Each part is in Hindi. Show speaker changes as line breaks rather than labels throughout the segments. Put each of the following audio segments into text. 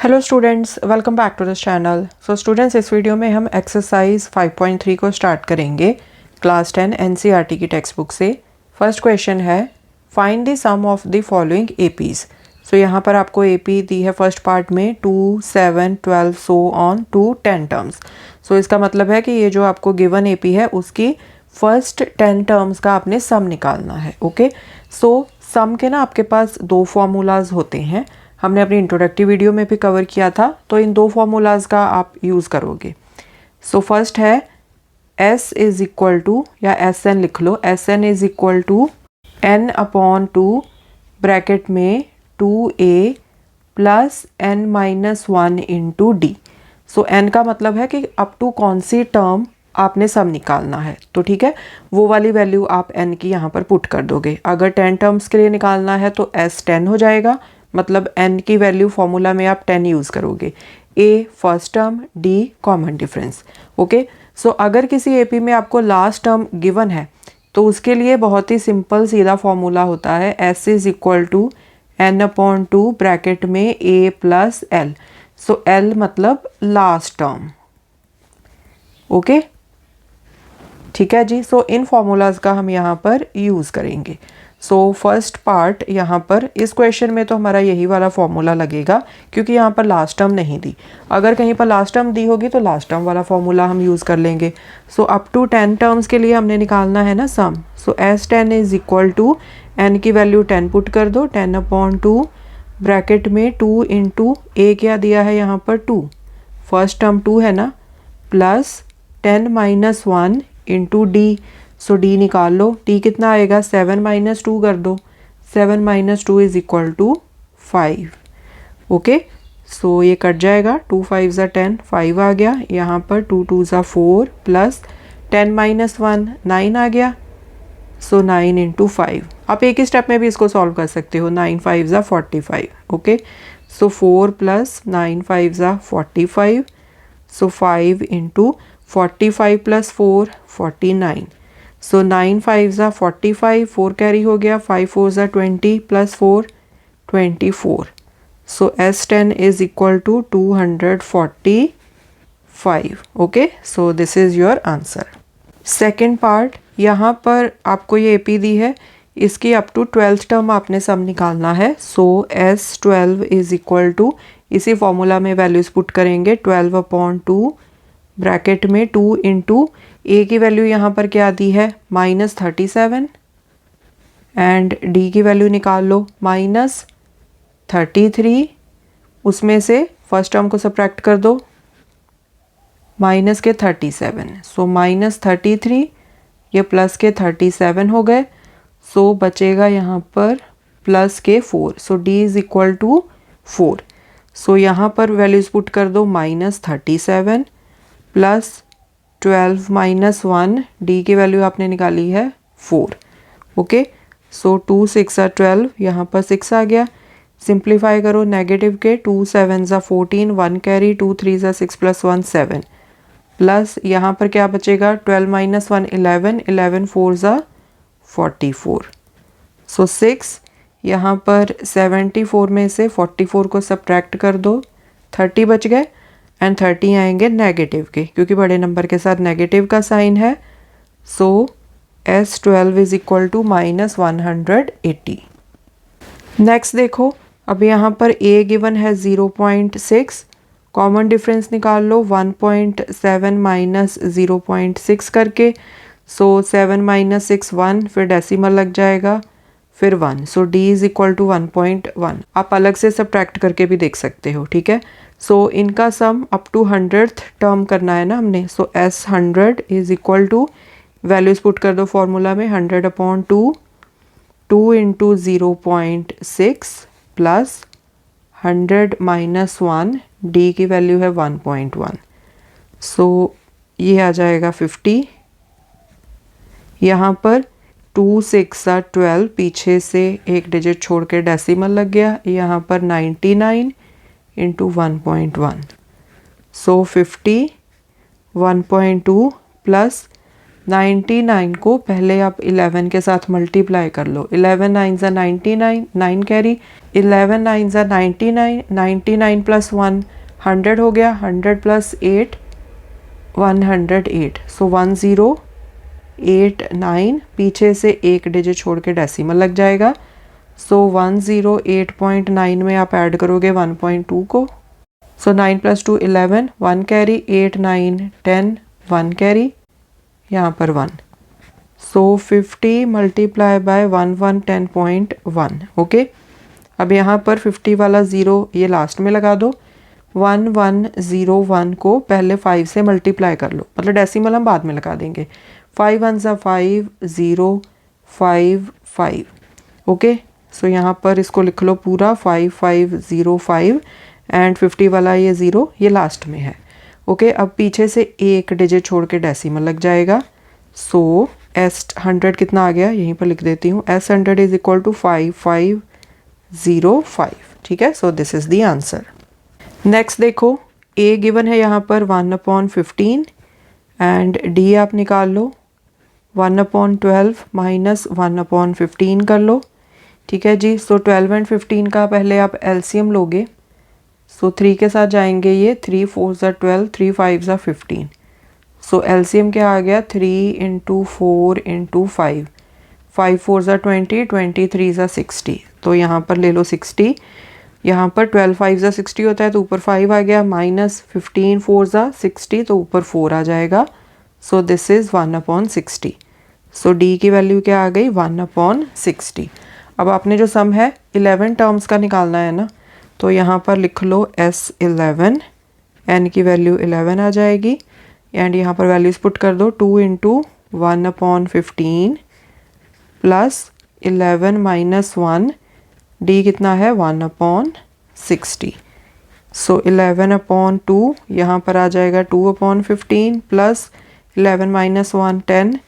Hello students, welcome back to this channel. So students, इस वीडियो में हम एक्सरसाइज 5.3 को स्टार्ट करेंगे क्लास 10 एनसीईआरटी की टेक्स्ट बुक से। फर्स्ट क्वेश्चन है, find the sum of the following APs. So यहाँ पर आपको एपी दी है फर्स्ट पार्ट में 2, 7, 12 सो ऑन टू 10 टर्म्स। सो इसका मतलब है कि ये जो आपको गिवन एपी है उसकी फर्स्ट 10 टर्म्स का आपने सम निकालना है। ओके, सो सम के ना आपके पास दो फॉर्मूलाज होते हैं, हमने अपनी इंट्रोडक्टिव वीडियो में भी कवर किया था। तो इन दो फॉर्मूलाज का आप यूज़ करोगे। सो फर्स्ट है S इज इक्वल टू, या एस एन लिख लो, S N is equal to n upon 2 bracket में 2a plus n minus 1 into D. So n का मतलब है कि अप टू कौन सी टर्म आपने सम निकालना है। तो ठीक है, वो वाली वैल्यू आप n की यहाँ पर पुट कर दोगे। अगर 10 टर्म्स के लिए निकालना है तो s 10 हो जाएगा, मतलब n की वैल्यू फॉर्मूला में आप 10 यूज़ करोगे। a first term, d common difference. Okay, so अगर किसी एपी में आपको लास्ट टर्म गिवन है तो उसके लिए बहुत ही सिंपल सीधा फॉर्मूला होता है, s is equal to n upon 2 bracket में a plus l। So l मतलब लास्ट टर्म। ओके, ठीक है जी। सो इन फॉर्मूलाज का हम यहाँ पर यूज़ करेंगे। सो फर्स्ट पार्ट यहाँ पर इस क्वेश्चन में तो हमारा यही वाला फॉर्मूला लगेगा, क्योंकि यहाँ पर लास्ट टर्म नहीं दी। अगर कहीं पर लास्ट टर्म दी होगी तो लास्ट टर्म वाला फॉर्मूला हम यूज़ कर लेंगे। सो अप टू 10 टर्म्स के लिए हमने निकालना है ना sum. So S10 is equal to n की वैल्यू 10 पुट कर दो, 10 अपॉन 2 ब्रैकेट में 2 इंटू a क्या दिया है यहाँ पर 2, फर्स्ट टर्म 2 है ना, प्लस 10 माइनस 1 इंटू डी। सो डी निकाल लो, डी कितना आएगा, 7 माइनस 2 कर दो, 7 minus 2 is equal to 5। Okay, so ये कट जाएगा, 2 5 ज़ा 10, 5 आ गया यहाँ पर, 2 2 ज़ा 4 प्लस 10 माइनस 1 9 आ गया। सो 9 इंटू 5, आप एक ही स्टेप में भी इसको सॉल्व कर सकते हो। 9 5 ज़ा 45। ओके, सो 4 प्लस 9 5 ज़ा 45। सो 5 इंटू 45 प्लस 4 49। सो 9 5 ज़ा 45, 4 कैरी हो गया, 5 4 ज़ा 20 plus 4 24। So S10 is equal to 245। Okay, so this is your answer. Second part, यहाँ पर आपको ये एपी दी है, इसकी अप टू 12th टर्म आपने सम निकालना है। So S12 is equal to, इसी फॉर्मूला में वैल्यूज पुट करेंगे, 12 अपॉन 2 ब्रैकेट में 2 इंटू ए की वैल्यू यहाँ पर क्या दी है, माइनस 37, एंड डी की वैल्यू निकाल लो, माइनस 33। उसमें से फर्स्ट टर्म को सब्ट्रैक्ट कर दो, माइनस के 37। सो माइनस 33, ये प्लस के 37 हो गए। सो बचेगा यहाँ पर प्लस के 4। सो डी इज इक्वल टू 4। सो यहाँ पर वैल्यूज पुट कर दो, माइनस 37 प्लस 12 माइनस 1, डी की वैल्यू आपने निकाली है 4। ओके, सो 2 6 ज़ा 12, यहाँ पर 6 आ गया। सिंप्लीफाई करो नेगेटिव के, 2 7 ज़ा 14, 1 कैरी, 2 3 ज़ा 6 प्लस 1 7, प्लस यहाँ पर क्या बचेगा, 12 माइनस 1 11, 11 4 ज़ा 44। सो 6, यहाँ पर 74 में से 44 को सब्ट्रैक्ट कर दो, 30 बच गए, एंड 30 आएंगे नेगेटिव के, क्योंकि बड़े नंबर के साथ नेगेटिव का साइन है। So S12 is equal to minus 180। Next देखो, अब यहाँ पर A गिवन है 0.6, कॉमन डिफरेंस निकाल लो 1.7 माइनस 0.6 करके। सो 7 माइनस 6 1, फिर डेसिमल लग जाएगा, फिर 1। सो D इज इक्वल टू 1.1। आप अलग से सब्ट्रैक्ट करके भी देख सकते हो, ठीक है। सो इनका sum up to 100th term करना है ना हमने। So S100 is equal to, values put कर दो फॉर्मूला में, 100 upon 2, 2 into 0.6 plus 100 minus 1, d की वैल्यू है 1.1। सो ये आ जाएगा 50। यहाँ पर 2 6 ज़ा 12, पीछे से एक डिजिट छोड़ के डेसिमल लग गया, यहाँ पर 99 इंटू 1.1। सो 50, 1.2 प्लस 99 को पहले आप 11 के साथ मल्टीप्लाई कर लो, 11 9 ज़ा 99, 9 कैरी, 11 9 ज़ा 99, 99 प्लस 1 100 हो गया, 100 प्लस 8 108, सो 1089, पीछे से एक डिजिट छोड़ के डेसिमल लग जाएगा। सो 108.9 में आप ऐड करोगे 1.2 को, सो 9 प्लस 2 11, 1 कैरी, 8 9 10, 1 कैरी, यहाँ पर 1, सो 50 मल्टीप्लाई बाय 1110.1। ओके, अब यहाँ पर 50 वाला ज़ीरो ये लास्ट में लगा दो। 1101 को पहले 5 से मल्टीप्लाई कर लो, मतलब डेसिमल हम बाद में लगा देंगे। 5 1 ज़ा 5 0 5 5। ओके, सो यहाँ पर इसको लिख लो पूरा 5505 एंड 50 वाला ये ज़ीरो ये लास्ट में है। ओके, अब पीछे से एक डिजिट छोड़ के डेसिमल लग जाएगा। सो S100 कितना आ गया, यहीं पर लिख देती हूँ। S100 is equal to 5505। ठीक है, सो this is the answer. Next देखो, A गिवन है यहाँ पर 1/15 एंड D आप निकाल लो 1/12 माइनस 1/15 कर लो। ठीक है जी, सो 12 एंड 15 का पहले आप एलसीएम लोगे। सो 3 के साथ जाएंगे ये, 3 4 ज़ा 12, 3 5 ज़ा 15। सो एलसीएम क्या आ गया, 3 इंटू 4 इंटू 5, 5 4 ज़ा 20, 23 ज़ा 60, तो यहाँ पर ले लो 60। यहाँ पर 12 5 ज़ा 60 होता है तो ऊपर 5 आ गया, माइनस 15 4 ज़ा 60 तो ऊपर 4 आ जाएगा। सो दिस इज़ 1/60। सो डी की वैल्यू क्या आ गई, 1/60। अब आपने जो सम है 11 टर्म्स का निकालना है ना, तो यहाँ पर लिख लो S11, n की वैल्यू 11 आ जाएगी एंड यहाँ पर वैल्यूज पुट कर दो। 2 इंटू 1/15 प्लस 11 माइनस 1, डी कितना है 1/60। सो 11/2 यहाँ पर आ जाएगा 2/15 प्लस 11 माइनस 1 10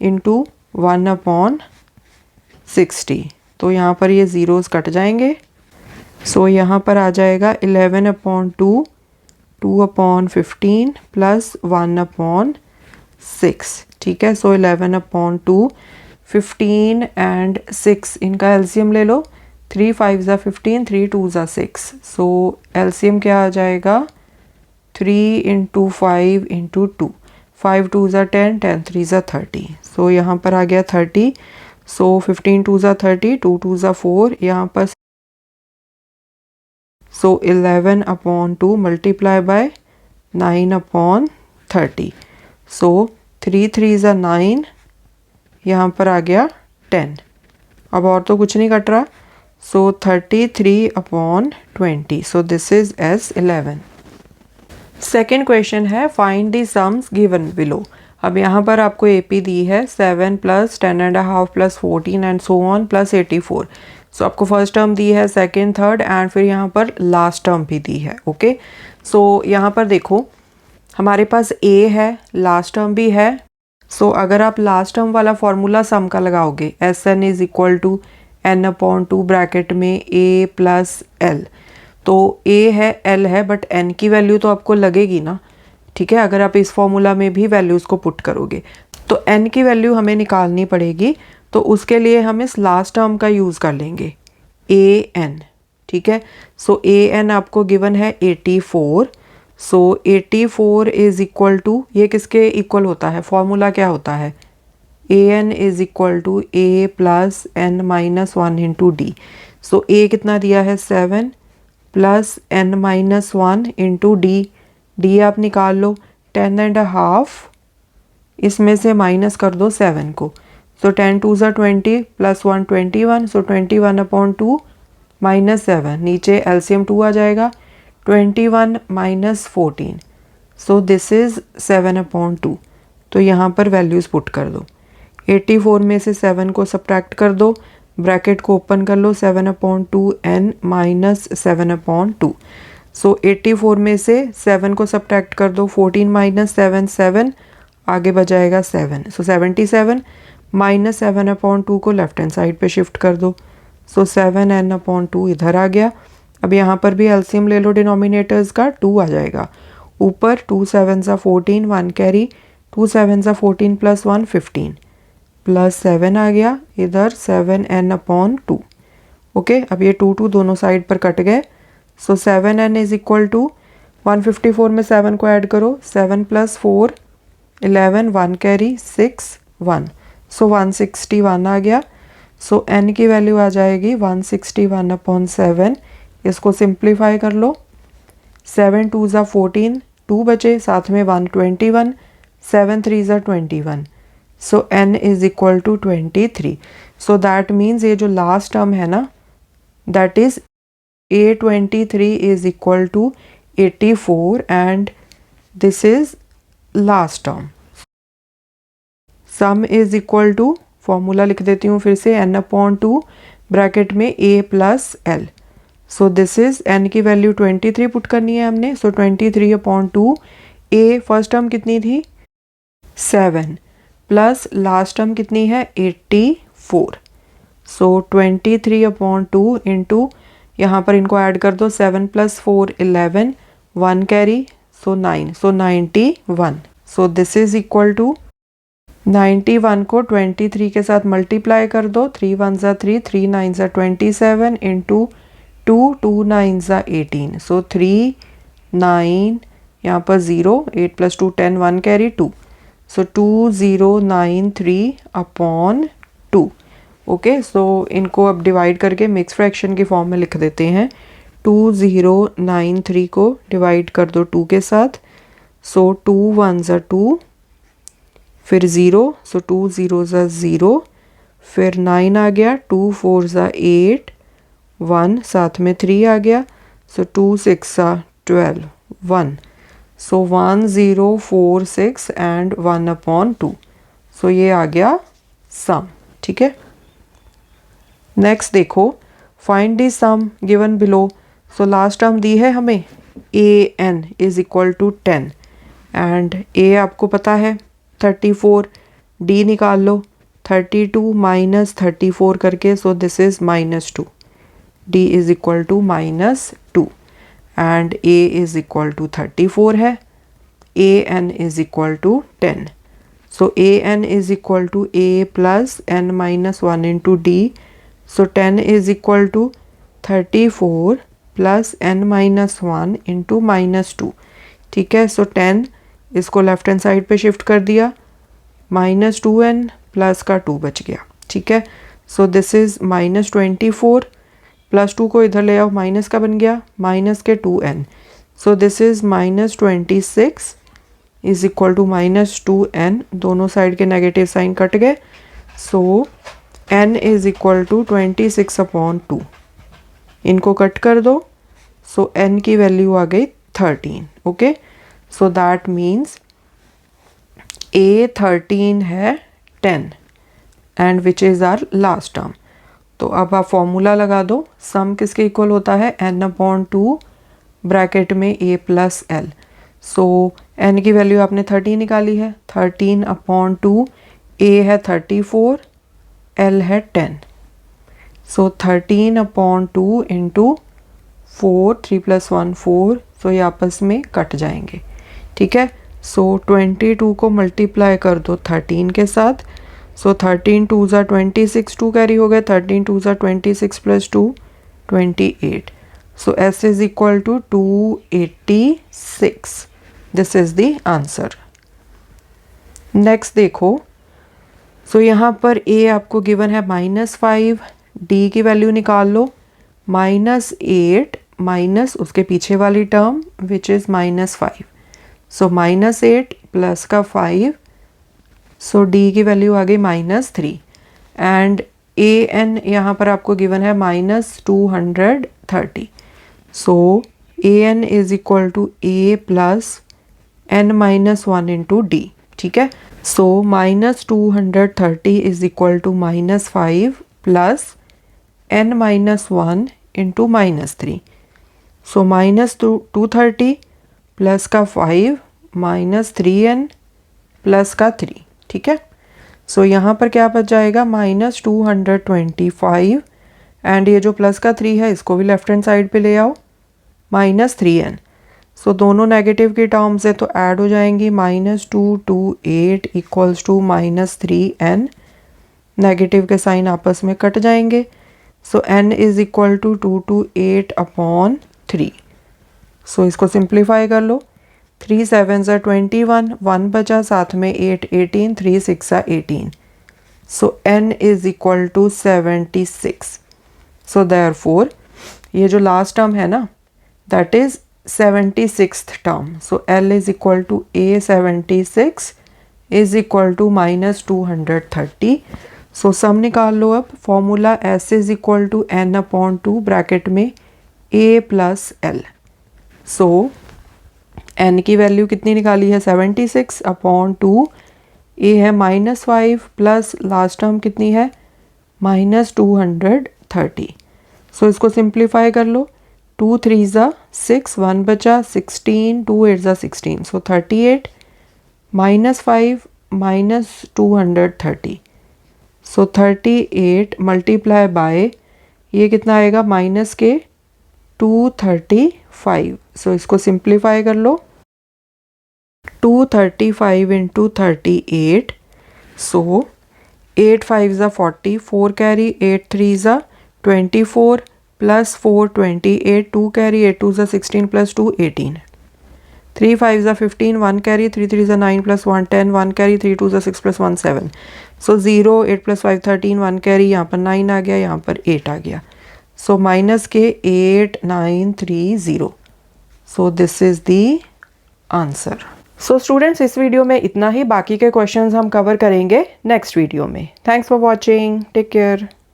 इंटू 1/60, तो यहाँ पर ये ज़ीरोज़ कट जाएंगे। सो यहाँ पर आ जाएगा 11/2 2/15 प्लस 1/6। ठीक है, सो 11/2 15 एंड 6 इनका एलसीएम ले लो। 3 5 ज़ा 15, 3 2 ज़ा 6, सो एलसीएम क्या आ जाएगा, 3 इंटू 5 इंटू 2, 5 2 ज़ा 10, 10 3 ज़ा 30, सो यहाँ पर आ गया 30। सो 15 2 ज़ा 30, 2 2 ज़ा 4, यहाँ पर सो 11/2 मल्टीप्लाई बाय 9/30, सो 3 3 ज़ा 9, यहाँ पर आ गया 10। अब और तो कुछ नहीं कट रहा, so 33/20, so this is S11। Second question है find the sums given below. अब यहाँ पर आपको AP दी है 7 plus 10.5 plus 14 and so on plus 84। So आपको फर्स्ट टर्म दी है, सेकेंड थर्ड एंड फिर यहाँ पर लास्ट टर्म भी दी है। ओके, सो यहाँ पर देखो हमारे पास A है, लास्ट टर्म भी है। सो अगर आप लास्ट टर्म वाला फॉर्मूला सम का लगाओगे, SN is equal to n/2 bracket में A प्लस L, तो A है L है बट N की वैल्यू तो आपको लगेगी ना। ठीक है, अगर आप इस फॉर्मूला में भी वैल्यूज़ को पुट करोगे तो N की वैल्यू हमें निकालनी पड़ेगी, तो उसके लिए हम इस लास्ट टर्म का यूज़ कर लेंगे AN। ठीक है, सो AN आपको गिवन है 84। सो 84 इज इक्वल टू, ये किसके इक्वल होता है, फॉर्मूला क्या होता है, AN is equal to A plus N minus 1 into D. So A कितना दिया है 7 plus N minus 1 into d, d आप निकाल लो 10.5, इसमें से माइनस कर दो 7 को। सो 10 2 ज़ा 20 प्लस 1 21, सो 21/2 माइनस 7, नीचे एलसीएम 2 आ जाएगा, 21 माइनस 14, सो दिस इज़ 7/2। तो यहाँ पर वैल्यूज़ पुट कर दो। 84 में से 7 को सब्ट्रैक्ट कर दो, ब्रैकेट को ओपन कर लो, 7/2 n माइनस 7/2। सो 84 में से 7 को सब्ट्रैक्ट कर दो, 14 माइनस 7 7, आगे बजाएगा 7, सो 77 माइनस 7/2 को लेफ्ट हैंड साइड पे शिफ्ट कर दो। सो 7n/2 इधर आ गया। अब यहाँ पर भी एलसीएम ले लो डिनोमिनेटर्स का, 2 आ जाएगा ऊपर, 2 7 ज़ा 14, 1 कैरी, 2 7 ज़ा 14 प्लस 1 15 प्लस 7 आ गया इधर 7n/2। ओके अब ये 2 दोनों साइड पर कट गए। सो 7n इज इक्वल टू 154 में 7 को ऐड करो, 7 + 4 11, 1 कैरी 6 1, सो 161 आ गया। सो n की वैल्यू आ जाएगी 161/7। इसको सिंप्लीफाई कर लो, 7 2 ज़ा 14, 2 बचे, साथ में 121, 7 3 ज़ा 21, so n is equal to 23। So that means ये जो लास्ट टर्म है ना, that is A23 is equal to 84 and this is last term. Sum is equal to, formula लिख देती हूँ फिर से, n/2 ब्रैकेट में a + l। So this is n की वैल्यू 23 पुट करनी है हमने। सो 23/2 a फर्स्ट टर्म कितनी थी 7 प्लस लास्ट टर्म कितनी है 84। सो 23/2 इंटू, यहाँ पर इनको ऐड कर दो, 7 + 4 11, 1 carry, so 9, so 91। So this is equal to 91 को 23 के साथ मल्टीप्लाई कर दो, 3 1 ज़ा 3, 3 9 ज़ा 27 इंटू 2 2 9 ज़ा 18, सो 3 9, यहाँ पर 0, 8 + 2 10, 1 कैरी 2, सो 2093/2। ओके, सो इनको अब डिवाइड करके मिक्स फ्रैक्शन की फॉर्म में लिख देते हैं। 2093 को डिवाइड कर दो 2 के साथ, सो 2 1 ज़ा 2, फिर 0, सो 2 0 ज़ा 0, फिर 9 आ गया, 2 4 ज़ा 8, 1 साथ में 3 आ गया, सो 2 6 ज़ा 12, 1, सो 1046 एंड 1/2। सो ये आ गया सम। ठीक है, नेक्स्ट देखो, find the sum given below. So last term दी है हमें an is equal to 10 and a आपको पता है 34, d निकाल लो 32 - 34 करके, so this is -2, d is equal to -2 and a is equal to 34 है, an is equal to 10। So an is equal to a + n - 1 into d, so 10 is equal to 34 + n - 1 into -2। ठीक है, सो 10 इसको लेफ्ट हैंड साइड पे शिफ्ट कर दिया, -2n प्लस का 2 बच गया। ठीक है, सो दिस इज -24, +2 को इधर ले आओ, माइनस का बन गया, माइनस के 2n, so this is -26 is equal to -2n। दोनों साइड के नेगेटिव साइन कट गए, so n is equal to 26/2। इनको कट कर दो, सो n की वैल्यू आ गई 13। Okay, so that means A13 है 10 and which is our last term. तो अब आप फॉर्मूला लगा दो, सम किसके इक्वल होता है n/2 ब्रैकेट में a + l। सो n की वैल्यू आपने 13 निकाली है, 13/2, a है 34, l है 10, सो 13/2 इंटू 4, 3 + 1 4, सो ये आपस में कट जाएंगे। ठीक है, सो 22 को मल्टीप्लाई कर दो 13 के साथ, सो 13 2 ज़ा 26, 2 कैरी हो गए, 13 2 ज़ा 26 + 2 28, so s is equal to 286। This is the answer. Next देखो, सो यहाँ पर a आपको गिवन है -5, d की वैल्यू निकाल लो, -8 माइनस उसके पीछे वाली term which is -5, so -8 plus का 5, सो d की वैल्यू आ गई -3 एंड an यहाँ पर आपको गिवन है -230, so an is equal to a + n - 1 into d। ठीक है, so -230 is equal to -5 plus n - 1 into -3, so -230 plus का 5 -3n प्लस का 3। ठीक है, सो यहाँ पर क्या बच जाएगा -225 एंड ये जो प्लस का 3 है इसको भी लेफ्ट हैंड साइड पे ले आओ, -3n, सो दोनों नेगेटिव की टर्म्स है तो ऐड हो जाएंगी, -228 इक्वल्स टू -3n, नेगेटिव के साइन आपस में कट जाएंगे, so n is equal to 2 to 8/3। So इसको सिंप्लीफाई कर लो। 3 7 21, 1 बचा, साथ में 8 18, 3 6 18। So n is equal to 76। So therefore ये जो लास्ट टर्म है ना, that is 76th term. So l is equal to a 76 is equal to -230। So sum निकाल लो अब। Formula s is equal to n/2 bracket में a plus l। So n की वैल्यू कितनी निकाली है 76/2, a है -5 प्लस लास्ट टर्म कितनी है -230। सो इसको सिंप्लीफाई कर लो। 2 3 6, 1 बचा, 16, 2 8 16। सो 38 -5 -230। सो 38 मल्टीप्लाई बाय ये कितना आएगा माइनस के 235। सो इसको सिंप्लीफाई कर लो। 235 इंटू 38। सो 8 5 40, 4 carry, 8 3 24 plus 4 28, 2 carry, 8 2 16 plus 2 18, 3 5 15, 1 carry, 3 3 9 plus 1 10, 1 carry, 3 2 6 plus 1 7। सो 0 8 प्लस 5 13, 1 कैरी, यहाँ पर 9 आ गया, यहाँ पर 8 आ गया। सो माइनस के 8930। So this is the answer. So students इस वीडियो में इतना ही। बाकी के क्वेश्चंस हम कवर करेंगे नेक्स्ट वीडियो में। Thanks for watching. Take care.